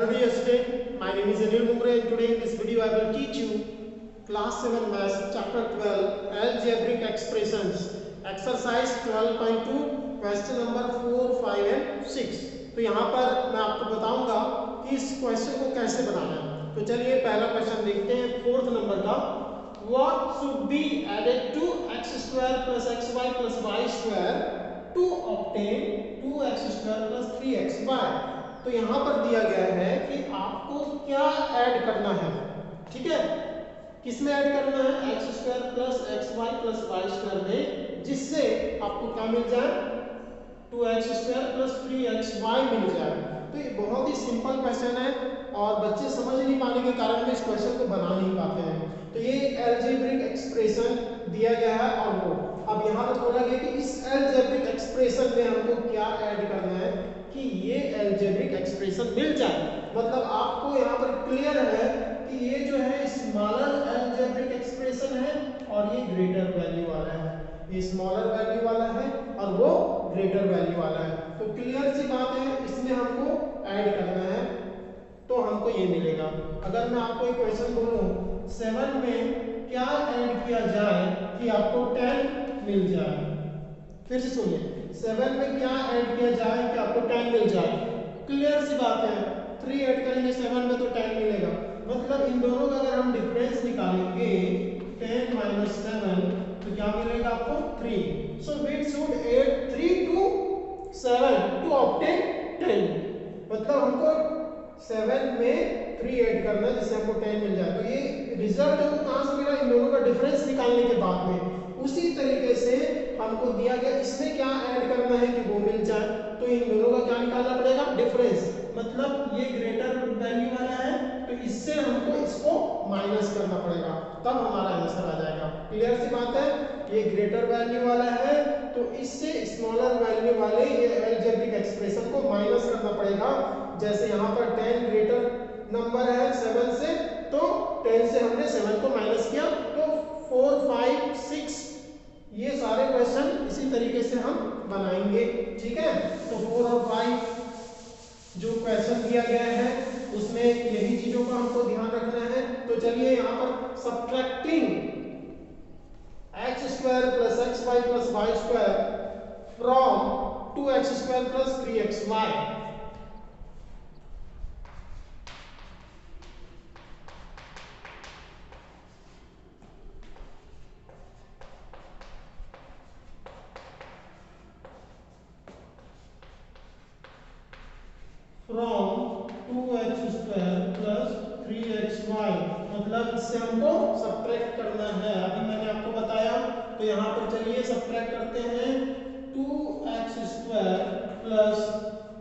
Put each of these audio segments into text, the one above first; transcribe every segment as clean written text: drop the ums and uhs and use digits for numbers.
Dear student, my name is Anil Mumre and today in this video I will teach you class 7 maths chapter 12 algebraic expressions exercise 12.2 question number 4, 5 and 6। तो यहाँ पर मैं आपको बताऊंगा कि इस question को कैसे बनाना है। तो चलिए पहला क्वेश्चन देखते हैं 4th नंबर का। What should be added to x square plus xy plus y square to obtain 2x square plus 3xy। तो यहां पर दिया गया है कि आपको क्या ऐड करना है, ठीक है, किसमें ऐड करना है, x square plus x y plus y square में, जिससे आपको क्या मिल जाए, 2x स्क्वायर प्लस 3xy मिल जाए। तो ये बहुत ही सिंपल क्वेश्चन है और बच्चे समझ नहीं पाने के कारण में इस क्वेश्चन को बना नहीं पाते हैं। तो ये एल्जेब्रिक एक्सप्रेशन दिया गया है और वो अब यहाँ पर बोला गया कि इस एल्जेब्रिक एक्सप्रेशन में हमको क्या ऐड करना है कि ये एल्जेब्रिक एक्सप्रेशन मिल जाए। मतलब आपको यहाँ पर क्लियर है कि ये जो है स्मॉलर एल्जेब्रिक एक्सप्रेशन है और ये ग्रेटर वैल्यू वाला है, ये स्मॉलर वैल्यू वाला है और वो ग्रेटर वैल्यू वाला है। तो क्लियर सी बात है, इसमें हमको ऐड करना है तो हमको ये मिलेगा। अगर मैं आपको एक क्वेश्चन बोलूं 7 में क्या ऐड किया जाए कि आपको 10 मिल जाए, फिर से सुनिए, 7 में क्या ऐड किया जाए कि आपको 10 मिल जाए। क्लियर सी बात है, 3 ऐड करेंगे 7 में तो 10 मिलेगा। मतलब इन दोनों का अगर हम डिफरेंस निकालेंगे 10 माइनस 7 तो क्या मिलेगा आपको 3। So we should add 3 to 7 to obtain 10। मतलब हमको 7 में 3 ऐड करना है जिससे हमको 10 मिल जाए। तो ये रिजल्ट हमको कहाँ से मिला, इन दोनों का डिफरेंस निकालने के बाद में। उसी तरीके से हमको दिया गया इसमें क्या ऐड करना है कि वो मिल जाए, तो इन दोनों का क्या निकालना पड़ेगा, डिफरेंस। मतलब ये ग्रेटर वैल्यू वाला है तो इससे हमको इसको माइनस करना पड़ेगा, तब हमारा आंसर आ जाएगा। क्लियर सी बात है, ये ग्रेटर वैल्यू वाला है तो इससे स्मॉलर वैल्यू वाले ये एल्जेब्रिक एक्सप्रेशन को माइनस करना पड़ेगा। जैसे यहाँ पर 10 ग्रेटर नंबर है 7 से, तो 10 से हमने 7 को माइनस किया तो 4, 5, 6 ये सारे क्वेश्चन इसी तरीके से हम बनाएंगे, ठीक है। तो 4 और 5 जो क्वेश्चन दिया गया है उसमें यही चीजों का हमको ध्यान रखना है। तो चलिए यहाँ पर subtracting x square plus x y plus y square from 2x square plus 3xy। From 2x square plus 3xy, मतलब इससे हमको सब्ट्रैक्ट करना है। अभी मैंने आपको बताया, तो यहाँ पर चलिए सब्ट्रैक्ट करते हैं। 2x square plus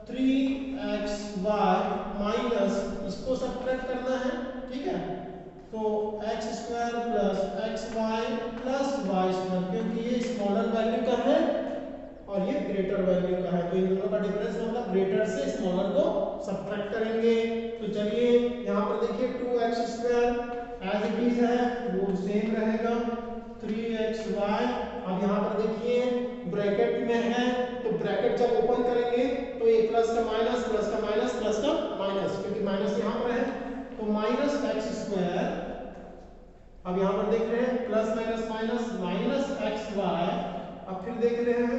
3xy minus इसको सब्ट्रैक्ट करना है, ठीक है। तो x square plus xy plus y square, क्योंकि ये स्मॉलर वैल्यू का है और ये ग्रेटर वैल्यू का है, तो इन दोनों का डिफरेंस मतलब ग्रेटर से स्मॉलर को सब्ट्रैक्ट करेंगे। तो चलिए यहाँ पर देखिए 2x square as it is है वो सेम रहेगा 3xy। अब यहाँ पर देखिए ब्रैकेट में है तो ब्रैकेट जब ओपन करेंगे तो ये प्लस का माइनस प्लस का माइनस प्लस का माइनस, क्योंकि माइनस यहाँ पर है तो माइनस एक्स स्क्वायर। अब यहाँ पर देख रहे हैं plus minus minus minus x y. अब फिर देख रहे हैं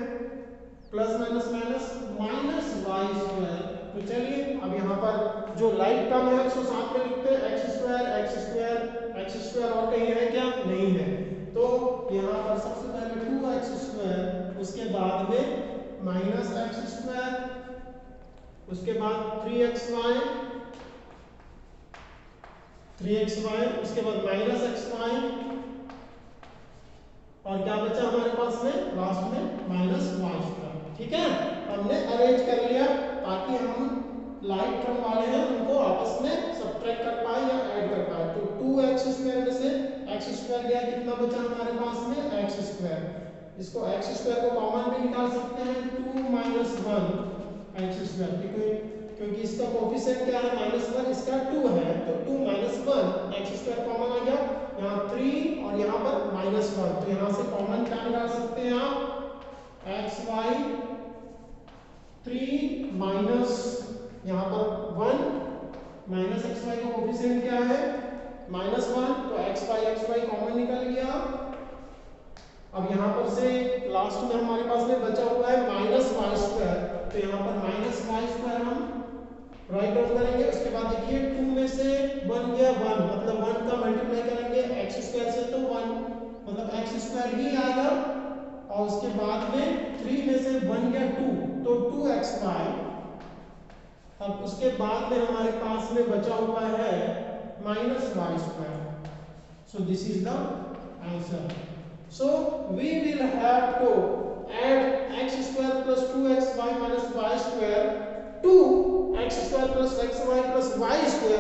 plus minus minus minus y square. तो चलिए अब यहाँ पर जो लाइट टर्म है उसको साथ में लिखते हैं, x square x square x square, और कहीं है क्या, नहीं है। तो यहाँ पर सबसे पहले 2x स्क्वायर, उसके बाद में माइनस एक्स स्क्वायर, उसके बाद 3xy, उसके बाद माइनस xy, और क्या बचा हमारे पास में लास्ट में माइनस वाई स्क्वायर, ठीक है। हमने अरेंज कर लिया ताकि हम लाइट टर्म वाले हैं उनको आपस में सब्ट्रैक्ट कर पाए या ऐड कर पाए। तो 2x स्क्वायर में से x स्क्वायर गया, कितना बचा हमारे पास में x स्क्वायर। इसको x स्क्वायर को कॉमन भी निकाल सकते हैं, 2 माइनस 1 x स्क्वायर, क्योंकि इसका कोफिशिएंट क्या है -1, इसका 2 है तो 2 माइनस 1 x स्क्वायर कॉमन आ गया, यहाँ 3 और यहाँ पर -1, तो यहाँ से कॉमन क्या निकाल सकते हैं आप, xy 3 माइनस यहाँ पर 1 माइनस एक्स वाई का कोफिशिएंट क्या है -1, तो एक्स वाई कॉमन निकल गया। अब यहाँ पर से लास्ट में हमारे पास में बचा हुआ है -y², तो यहाँ पर -y² हम राइट डाउन करेंगे। उसके बाद देखिए 2 में से 1 गया 1, मतलब 1 का मल्टीप्लाई करेंगे x² से तो 1 मतलब x² ही आएगा। और उसके बाद में 3 में से 1 गया 2, तो 2xy। अब उसके बाद में हमारे पास में बचा हुआ है -y²। So this is the answer. So we will have to add x² plus 2xy minus y² to x² plus xy plus y²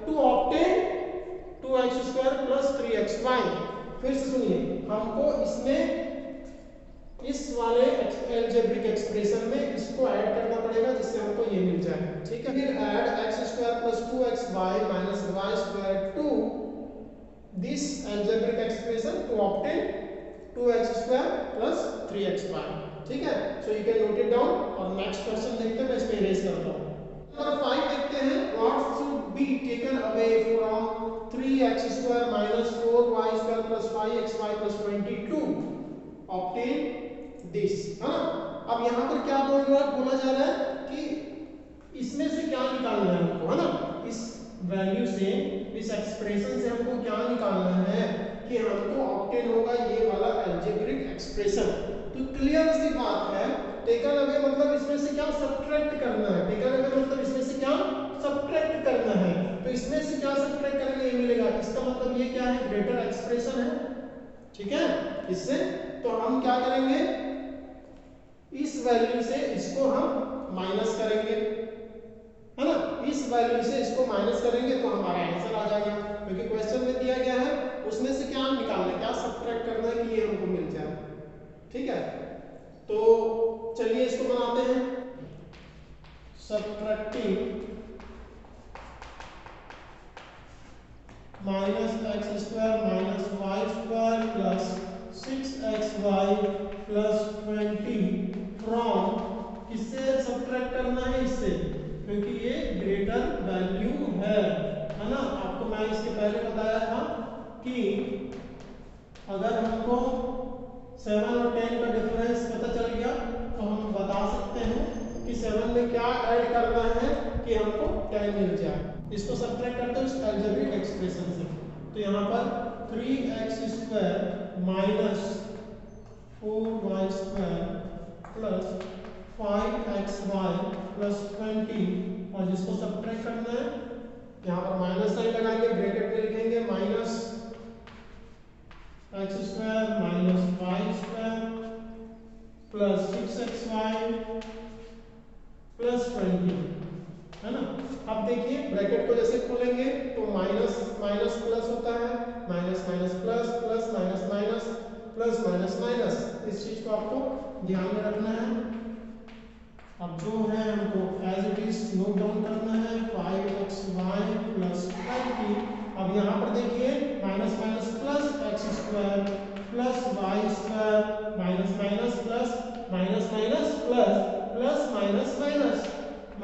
to obtain 2x² plus 3xy। फिर से सुनिए, हमको इसमें इस वाले अलजेब्रिक एक्सप्रेशन में इसको ऐड करना पड़ेगा जिससे हमको ये मिल जाए। ठीक है, फिर add x² plus 2xy minus y² to this algebraic expression to obtain 2x² plus 3xy। ठीक है, so you can note it down. और नेक्स्ट क्वेश्चन देखते हैं, मैं इसमें इरेज करता हूं। नंबर 5 देखते हैं, what should be taken away from 3x² minus 4y² plus 5xy plus 22 obtain this. हाँ, अब यहाँ पर क्या बोला जा रहा है कि इसमें से क्या निकालना है हमको, है ना। इस वैल्यू से, इस एक्सप्रेशन से हमको क्या निकालना है कि हमको ऑब्टेन होगा ये वाला अलजेब्रिक एक्सप्रेशन। तो क्लियर सी बात है, टेकन अवे मतलब इसमें से क्या सब्ट्रैक्ट करना है। टेकन अवे मतलब इसमें से क्या सब्ट्रैक्ट करना है। तो इसमें से क्या सब्ट्रैक्ट करेंगे, ये मिलेगा। इसका मतलब ये क्या है, ग्रेटर एक्सप्रेशन है। ठीक है, इससे तो हम क्या करेंगे, इस वैल्यू से इसको हम माइनस करेंगे, है ना। इस वैल्यू से इसको माइनस करेंगे तो हमारा आंसर आ जाएगा, क्योंकि क्वेश्चन में दिया गया है उसमें से क्या निकालना है, क्या सब्ट्रैक्ट करना है कि ये हमको मिल जाए। ठीक है, तो चलिए इसको बनाते हैं। Subtracting -x² minus y² plus 6xy plus 20 from, किससे सब्ट्रैक्ट करना है, इससे, क्योंकि ये ग्रेटर वैल्यू है ना। आपको मैं इसके पहले बताया था कि अगर हमको 7 और 10 का डिफरेंस पता चल गया तो हम बता सकते हैं कि 7 में क्या ऐड करना है कि हमको 10 मिल जाए। इसको सब्ट्रैक्ट करते हैं उस अलजेब्रिक एक्सप्रेशन से। तो यहाँ पर 3x² minus 4y² plus 5xy plus 20, और जिसको सब्ट्रैक्ट करना है यहाँ पर माइनस साइन लगाएंगे, ब्रैकेट में लिखेंगे -x² minus y² plus 6xy plus 20, है ना। अब देखिए ब्रैकेट को जैसे खोलेंगे तो माइनस माइनस प्लस होता है, minus minus plus, plus minus minus, plus minus minus. इस चीज को आपको ध्यान में रखना है। अब जो है हमको as it is note down करना है, 5xy plus 20। अब यहाँ पर देखिए minus minus plus x² plus y² minus minus plus minus minus plus plus minus minus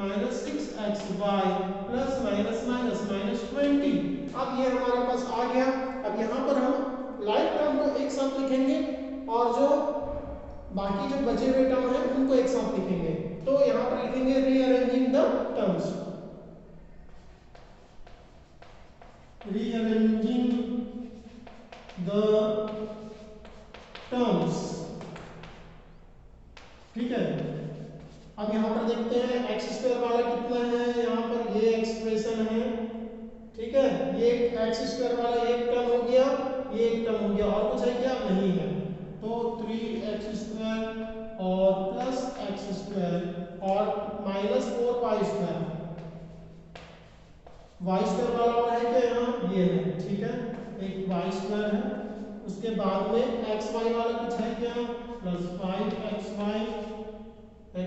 -6xy plus minus minus -20। अब ये हमारे पास आ गया। अब यहाँ पर हम लाइक टर्म को एक साथ लिखेंगे और जो बाकी जो बचे हुए टर्म हैं उनको एक साथ लिखेंगे। तो यहाँ पर लिखेंगे rearranging the terms, rearranging the terms. ठीक है, अब यहाँ पर देखते हैं x² वाला कितना है, यहाँ पर ये एक्सप्रेशन है। ठीक है, ये x² वाला एक टर्म हो गया, ये एक टर्म हो गया, और कुछ है क्या, नहीं है। तो 3x² और प्लस x² और -4y², y² वाला और है क्या यहाँ, ये है। ठीक है, एक y² है। उसके बाद में xy वाला कुछ है क्या, +5xy,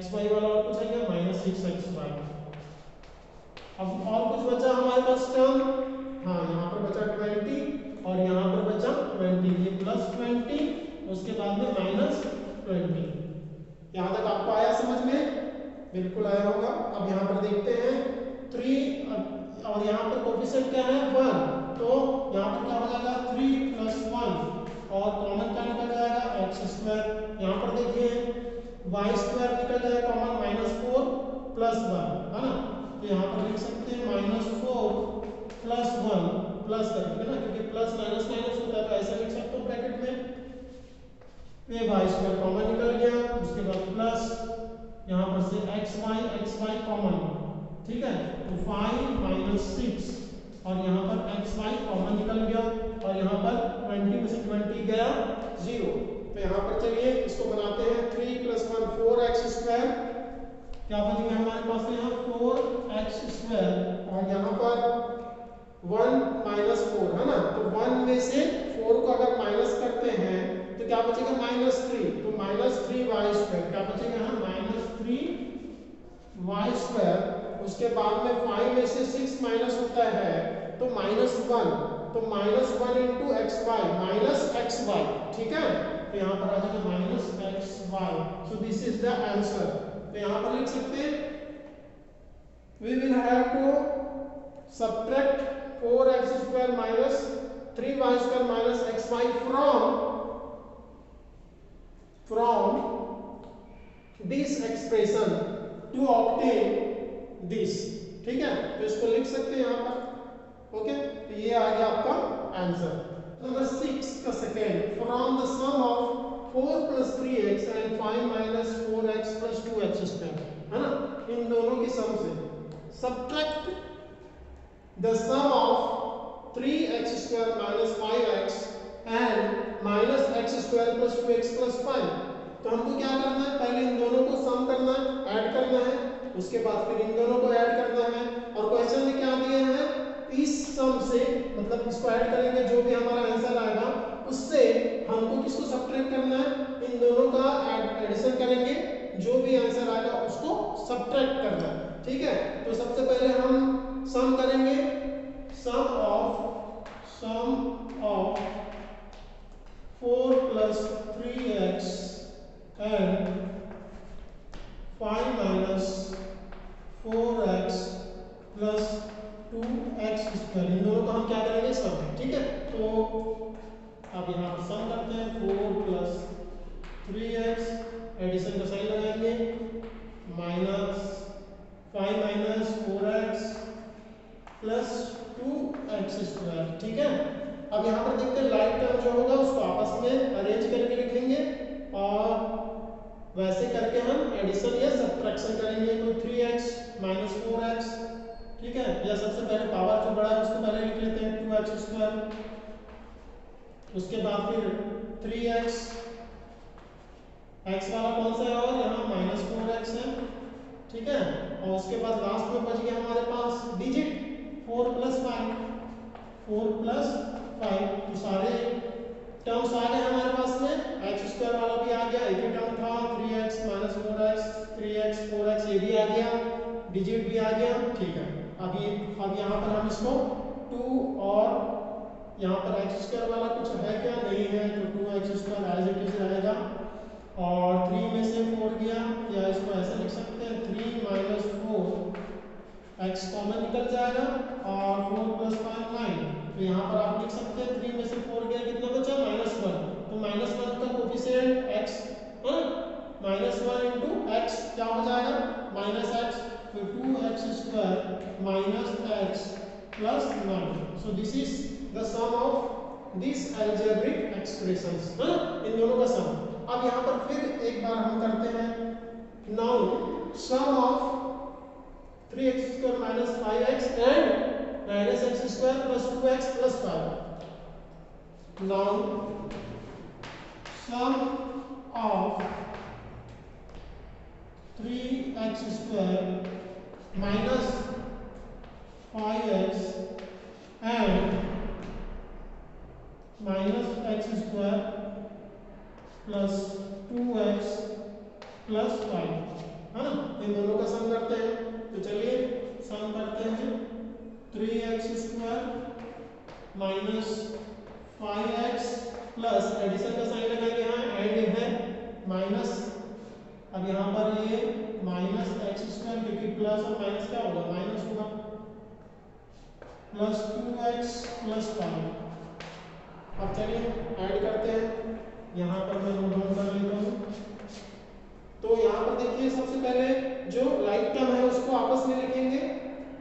xy वाला और कुछ है क्या, -6xy। अब और कुछ बचा हमारे पास टर्म, हाँ यहाँ पर बचा 20 और यहाँ पर बचा 20, ये +20 उसके बाद में -20। यहाँ तक आपको आया समझ में, बिल्कुल आया होगा। अब यहाँ पर देखते हैं 3 और यहाँ पर कोफिशिएंट क्या है 1, तो यहाँ पर क्या हो जाएगा 3 + 1 और कॉमन क्या निकल जाएगा x²। यहाँ पर देखिए y² निकल जाएगा कॉमन -4 + 1 है ना, तो यहाँ पर लिख सकते हैं -4 + 1 प्लस करके ना, क्योंकि प्लस माइनस माइनस होता है तो ऐसे लिख सकते हो ब्रैकेट में। ये y² कॉमन निकल गया, उसके बाद प्लस यहाँ पर से xy कॉमन, ठीक है, तो 5 - 6 और यहाँ पर xy कॉमन निकल गया और यहाँ पर 20 में से 20 गया 0, तो यहाँ पर चलिए इसको बनाते हैं 3 + 1 4x², क्या बच गया हमारे पास यहाँ 4x² और यहाँ पर 1 - 4 है ना, तो 1 में से 4 को अगर माइनस करते हैं तो क्या बचेगा -3, तो -3y², क्या बचेगा यहाँ -3y²। उसके बाद में 5 में से 6 माइनस होता है तो -1, तो -1 × xy ठीक है, तो यहाँ पर आ जाएगा -xy, so this is the answer. तो यहाँ पर लिख सकते हैं we will have to subtract 4x² - 3y² - xy from this expression to obtain this, ठीक है, तो इसको लिख सकते हैं यहाँ पर। ओके, तो ये आ गया आपका आंसर। नंबर 6 का second, from the sum of 4 + 3x and 5 - 4x + 2x², है ना, इन दोनों की सम से subtract the sum of 3x² - 5x and -x² + 2x + 5। तो हमको क्या करना है, पहले इन दोनों को सम करना है, ऐड करना है, उसके बाद फिर इन दोनों को ऐड करना है, और क्वेश्चन में क्या दिए हैं, इस सम से मतलब इसको ऐड करेंगे जो भी हमारा आंसर आएगा उससे हमको किसको सब्ट्रैक्ट करना है, इन दोनों का एडिशन करेंगे, जो भी आंसर आएगा उसको सब्ट्रैक्ट करना है, ठीक है। तो सबसे पहले हम सम करेंगे, सम of 4 + 3x and 5 - 4x + 2x², इन दोनों का हम क्या करेंगे सम, ठीक है। तो अब यहाँ पर सम करते हैं 4 + 3x, एडिशन का साइन लगाएंगे, -5 - 4x + 2x², ठीक है। अब यहाँ पर देखते हैं लाइक टर्म जो होगा उसको आपस में अरेंज करके लिखेंगे और वैसे करके हम एडिशन या सब्ट्रैक्शन करेंगे, तो 3x - 4x, ठीक है, या सबसे पहले पावर जो बड़ा है उसको पहले लिख लेते हैं 2x², उसके बाद फिर 3x, x वाला कौन सा है और यहाँ -4x है, ठीक है, और उसके बाद लास्ट में बच गया हमारे पास डिजिट 4 + 5, तो सारे टर्म्स आ गए हमारे पास में, x² वाला भी आ गया, एक ही टर्म था, 3x - 4x, 3x 4x ये भी आ गया, डिजिट भी आ गया, ठीक है। अब यहाँ पर हम इसको 2 और यहाँ पर x² वाला कुछ है क्या, नहीं है, तो 2x² एज इट इज रहेगा, और 3 में से 4 गया, या इसको ऐसे लिख सकते हैं 3 - 4 x कॉमन निकल जाएगा और 4 + 5 9, तो यहाँ पर आप लिख सकते हैं 3 में से 4 गया, कितना बचा -1, तो -1 का कोफिशिएंट x है, -1 × x क्या हो जाएगा -x, तो 2x² - x + 9, so this is the sum of this algebraic expressions, है ना, इन दोनों का सम। अब यहाँ पर फिर एक बार हम करते हैं, now sum of 3x² - 5x and -x² + 2x + 5, now sum of 3x² - 5x and -x² + 2x + 5, है ना, इन दोनों का सम करते हैं, तो चलिए सम करते हैं, 3x² - 5x प्लस एडिशन का साइन लगाएंगे, यहाँ एंड है माइनस, अब यहाँ पर ये -x² क्योंकि प्लस और माइनस क्या होगा, माइनस होगा, प्लस 2x प्लस 5। अब चलिए ऐड करते हैं, यहाँ पर मैं नोट डाउन कर लेता हूँ। तो यहाँ पर देखिए सबसे पहले जो लाइक टर्म है उसको आपस में लिखेंगे।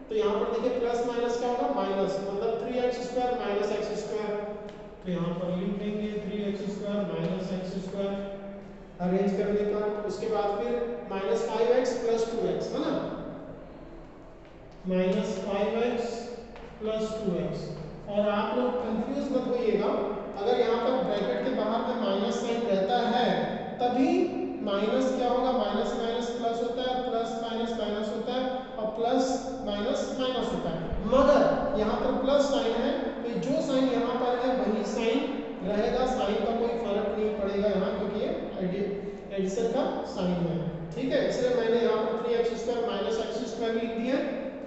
तो यहाँ पर देखिए प्लस माइनस क्या होगा, माइनस, मतलब 3x² माइनस x²। तो यहाँ पर लिख देंगे 3x² माइनस x², अरेंज करने पर। उसके बाद फिर माइनस 5x प्लस 2x, है ना, माइनस 5x प्लस 2x। और आप लोग कंफ्यूज मत होइएगा, अगर यहाँ पर ब्रैकेट के बाहर में माइनस साइन रहता है तभी माइनस क्या होगा, माइनस माइनस प्लस होता है, प्लस माइनस माइनस होता है, और प्लस माइनस माइनस होता है। मगर यहाँ पर प्लस साइन है तो जो साइन यहाँ पर है वही साइन रहेगा, साइन का कोई फर्क नहीं पड़ेगा यहाँ, क्योंकि ये एडिशन का साइन है। ठीक है, इसलिए मैंने यहाँ पर 3x² माइनस x² लिख दिया।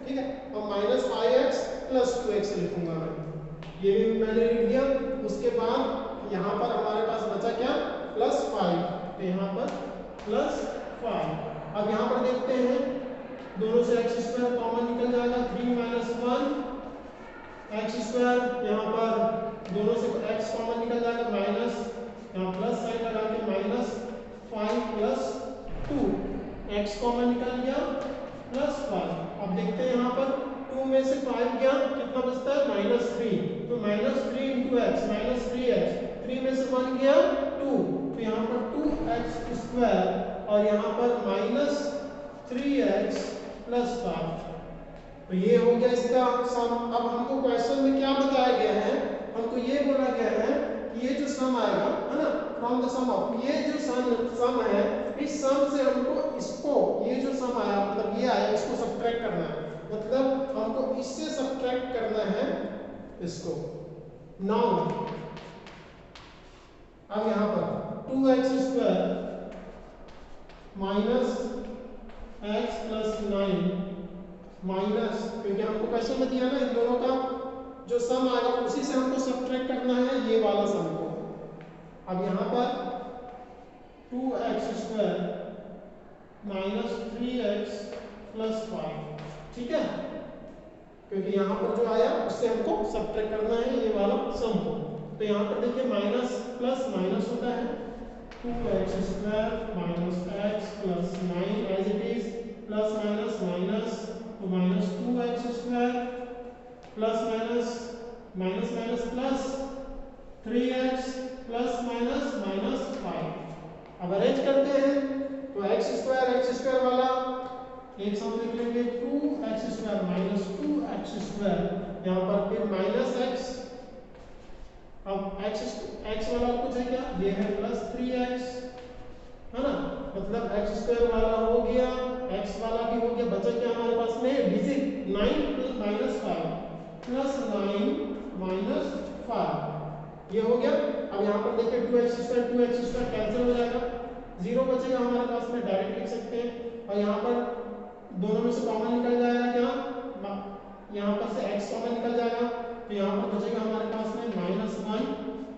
ठीक है, और माइनस 5x प्लस 2x लिखूंगा मैं, ये भी मैंने लिख दिया। उसके बाद यहाँ पर हमारे पास बचा क्या, प्लस 5। तो यहाँ पर प्लस 5। अब यहाँ पर देखते हैं दोनों से x² कॉमन निकल जाएगा, 3 माइनस 1 x²। यहाँ पर दोनों से x कॉमन निकल जाएगा, माइनस, यहाँ प्लस साइन लगा के माइनस 5 प्लस 2, x कॉमन निकल गया, प्लस 5। अब देखते हैं यहाँ पर 2 में से 5 गया, कितना बचता है, -3। तो -3 इंटू एक्स, माइनस 3x, 3 में से 1 गया 2, तो यहाँ पर 2x², और यहाँ पर -3x प्लस 5। तो ये हो गया इसका सम। अब हमको क्वेश्चन में क्या बताया गया है, हमको ये बोला गया है कि ये जो सम आएगा, है ना, फ्रॉम द सम ऑफ, ये जो सम है, इस सम से हमको इसको, ये जो सम आया मतलब ये आया, इसको सब्ट्रैक्ट करना है, मतलब हमको इससे सब्ट्रैक्ट करना है इसको। नाउ अब यहाँ पर 2x² minus x plus 9 minus, क्योंकि हमको क्वेश्चन में दिया ना इन दोनों का जो सम आएगा उसी से हमको सब्ट्रैक्ट करना है ये वाला सम को। अब यहाँ पर 2x² माइनस 3x प्लस 5, ठीक है, क्योंकि यहाँ पर जो आया उससे हमको सब्ट्रैक्ट करना है ये वाला सम को। तो यहाँ पर देखिए माइनस प्लस माइनस होता है, 2x² minus x plus 9 as it is, plus minus minus, तो minus 2x² plus minus minus minus plus 3x plus minus minus 5। अब अरेंज करते हैं तो x² वाला एक साथ लिख लेंगे, 2x² माइनस 2x², यहाँ पर फिर माइनस x। अब x वाला कुछ है क्या, ये है प्लस 3x, है ना, मतलब x² वाला हो गया, x वाला भी हो गया, बचा क्या हमारे पास में डिजिट 9 माइनस 5 प्लस 9 माइनस 5, ये हो गया। अब यहाँ पर देखिए 2x² कैंसिल हो जाएगा, 0 बचेगा हमारे पास में, डायरेक्ट लिख सकते हैं। और यहाँ पर दोनों में से कॉमन निकल जाएगा क्या, यहाँ पर से x कॉमन निकल जाएगा, तो यहाँ पर बचेगा हमारे पास में -1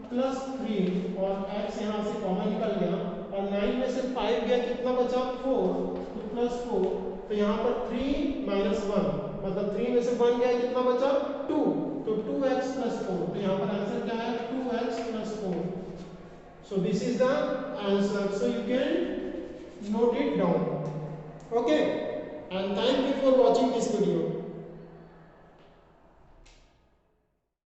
प्लस 3, और x यहाँ से कॉमन निकल गया, और 9 में से 5 गया, कितना बचा 4, तो प्लस 4। तो यहाँ पर 3 माइनस 1, मतलब 3 में से 1 गया, कितना बचा 2, तो 2x प्लस 4। तो यहाँ पर आंसर क्या है, 2x plus 4। So this is the answer, so you can note it down. Okay, and thank you for watching this video.